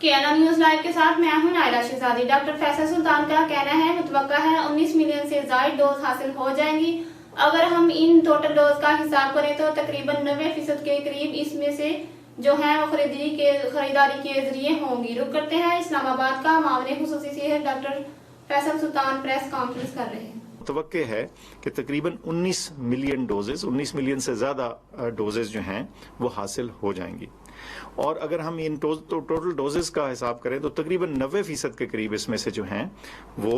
KNA news live के साथ मैं हूं नायरा शहजादी। डॉक्टर फैसल सुल्तान का कहना है मुतवक्का है 19 मिलियन से ज़ायद डोज हासिल हो जाएंगी। अगर हम इन टोटल डोज का हिसाब करें तो तकरीबन 90% के करीब इसमें से जो है वो खरीदारी के जरिए होंगी। रुक करते हैं इस्लामाबाद का मामले खुसूसी सेहत डॉक्टर फैसल सुल्तान प्रेस कॉन्फ्रेंस कर रहे हैं। मुतवक्के है कि तकरीबन 19 मिलियन डोजेस 19 मिलियन से ज़्यादा डोजेस जो हैं वो हासिल हो जाएंगी। और अगर हम इन टोटल डोजेस का हिसाब करें तो तकरीबन 90% के करीब इसमें से जो हैं वो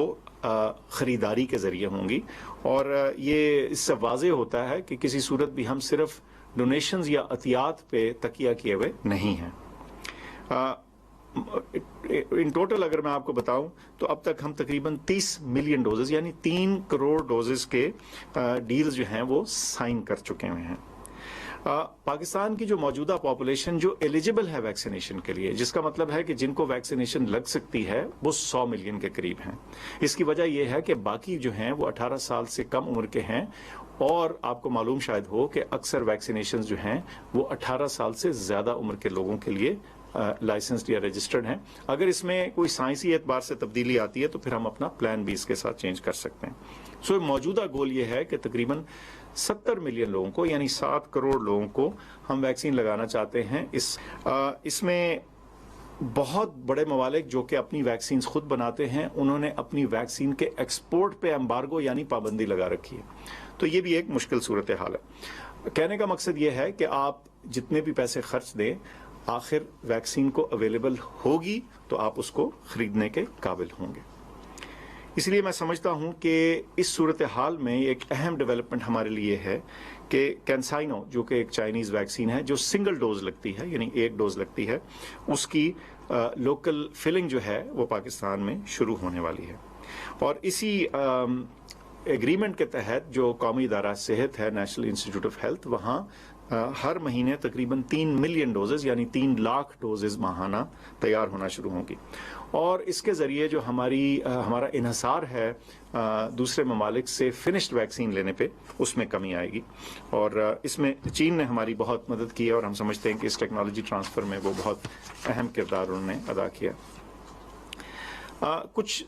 ख़रीदारी के ज़रिए होंगी। और ये इससे वाज़े होता है कि किसी सूरत भी हम सिर्फ डोनेशंस या अतियात पे तकिया किए हुए नहीं हैं। इन टोटल अगर मैं आपको बताऊं तो अब तक हम तकरीबन 30 मिलियन डोजेस यानी 3 करोड़ डोजेस के डील्स जो हैं वो साइन कर चुके हुए हैं। पाकिस्तान की जो मौजूदा पॉपुलेशन जो एलिजिबल है वैक्सीनेशन के लिए, जिसका मतलब है कि जिनको वैक्सीनेशन लग सकती है, वो 100 मिलियन के करीब हैं। इसकी वजह यह है कि बाकी जो हैं वो 18 साल से कम उम्र के हैं। और आपको मालूम शायद हो कि अक्सर वैक्सीनेशन जो हैं वो 18 साल से ज़्यादा उम्र के लोगों के लिए लाइसेंस्ड या रजिस्टर्ड हैं। अगर इसमें कोई साइंसी एतबार से तब्दीली आती है तो फिर हम अपना प्लान भी इसके साथ चेंज कर सकते हैं। सो मौजूदा गोल ये है कि तकरीबन 70 मिलियन लोगों को यानी 7 करोड़ लोगों को हम वैक्सीन लगाना चाहते हैं। इसमें बहुत बड़े ममालिक जो कि अपनी वैक्सीन खुद बनाते हैं, उन्होंने अपनी वैक्सीन के एक्सपोर्ट पे एम्बार्गो यानी पाबंदी लगा रखी है। तो ये भी एक मुश्किल सूरत हाल है। कहने का मकसद ये है कि आप जितने भी पैसे खर्च दें, आखिर वैक्सीन को अवेलेबल होगी तो आप उसको खरीदने के काबिल होंगे। इसलिए मैं समझता हूं कि इस सूरत हाल में एक अहम डेवलपमेंट हमारे लिए है कि कैंसाइनो जो कि एक चाइनीज़ वैक्सीन है जो सिंगल डोज लगती है यानी एक डोज लगती है, उसकी लोकल फिलिंग जो है वो पाकिस्तान में शुरू होने वाली है। और इसी एग्रीमेंट के तहत जो कौमी इदारा सेहत है नेशनल इंस्टीट्यूट ऑफ हेल्थ, वहाँ हर महीने तकरीबन 3 मिलियन डोजेज यानी 3 लाख डोजेज माहाना तैयार होना शुरू होंगी। और इसके ज़रिए जो हमारा इन्हसार है दूसरे ममालिक से फिनिश्ड वैक्सीन लेने पे, उसमें कमी आएगी। और इसमें चीन ने हमारी बहुत मदद की है और हम समझते हैं कि इस टेक्नोलॉजी ट्रांसफ़र में वो बहुत अहम किरदार उन्होंने अदा किया। कुछ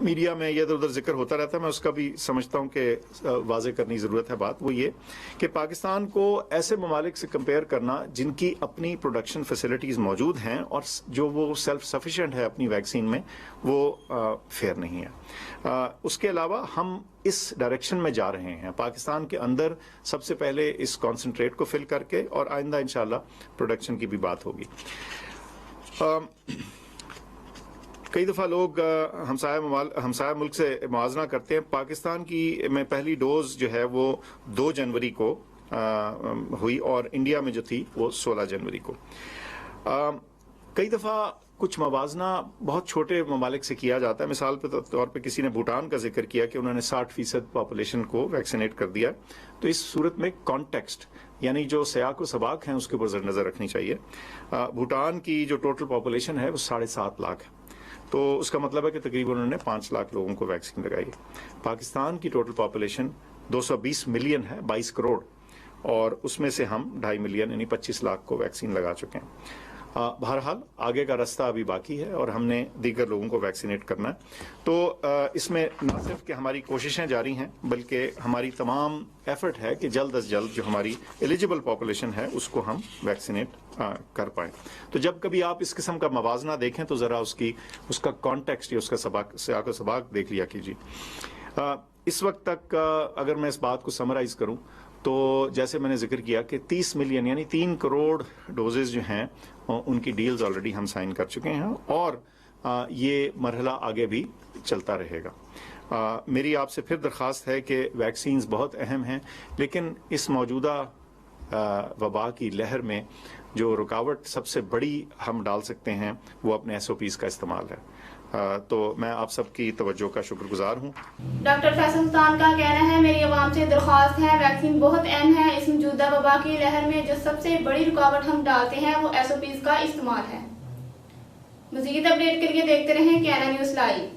मीडिया में इधर उधर जिक्र होता रहता है, मैं उसका भी समझता हूं कि वाजे करनी ज़रूरत है बात। वो ये कि पाकिस्तान को ऐसे ममालिक से कंपेयर करना जिनकी अपनी प्रोडक्शन फैसिलिटीज़ मौजूद हैं और जो वो सेल्फ सफिशिएंट है अपनी वैक्सीन में, वो फेयर नहीं है। उसके अलावा हम इस डायरेक्शन में जा रहे हैं पाकिस्तान के अंदर सबसे पहले इस कॉन्सनट्रेट को फिल करके, और आइंदा इंशाल्लाह प्रोडक्शन की भी बात होगी। कई दफ़ा लोग हमसाया मुल्क से मुआवजा करते हैं। पाकिस्तान की में पहली डोज जो है वो 2 जनवरी को हुई और इंडिया में जो थी वो 16 जनवरी को। कई दफ़ा कुछ मवाजना बहुत छोटे ममालिक से किया जाता है। मिसाल के तौर पे किसी ने भूटान का जिक्र किया कि उन्होंने 60% पॉपुलेशन को वैक्सीनेट कर दिया। तो इस सूरत में कॉन्टेक्स्ट यानी जो सयाक व सबाक हैं उसके ऊपर नज़र रखनी चाहिए। भूटान की जो टोटल पॉपुलेशन है वो 7.5 लाख है, तो उसका मतलब है कि तकरीबन उन्होंने 5 लाख लोगों को वैक्सीन लगाई। पाकिस्तान की टोटल पॉपुलेशन 220 मिलियन है, 22 करोड़, और उसमें से हम 2.5 मिलियन यानी 25 लाख को वैक्सीन लगा चुके हैं। बहरहाल आगे का रास्ता अभी बाकी है और हमने दीगर लोगों को वैक्सीनेट करना है। तो इसमें न सिर्फ कि हमारी कोशिशें जारी हैं बल्कि हमारी तमाम एफर्ट है कि जल्द अज जल्द जो हमारी एलिजिबल पॉपुलेशन है उसको हम वैक्सीनेट कर पाएँ। तो जब कभी आप इस किस्म का मवाजना देखें तो ज़रा उसका कॉन्टेक्स्ट या उसका सबाक देख लिया कीजिए। इस वक्त तक अगर मैं इस बात को समराइज़ करूँ तो जैसे मैंने जिक्र किया कि 30 मिलियन यानी 3 करोड़ डोजेज जो हैं उनकी डील्स ऑलरेडी हम साइन कर चुके हैं और ये मरहला आगे भी चलता रहेगा। मेरी आपसे फिर दरख्वास्त है कि वैक्सीन्स बहुत अहम हैं, लेकिन इस मौजूदा वबा की लहर में जो रुकावट सबसे बड़ी हम डाल सकते हैं वो अपने SOPs का इस्तेमाल है। तो मैं आप सबकी तवज्जो का शुक्रगुजार हूँ। डॉक्टर फैसल सुल्तान का कहना है मेरी आवाम से दरख्वास्त है, वैक्सीन बहुत अहम है। इस मौजूदा वबा की लहर में जो सबसे बड़ी रुकावट हम डालते हैं वो SOPs का इस्तेमाल है। मज़ीद अपडेट के लिए देखते रहें केएनए न्यूज लाइव।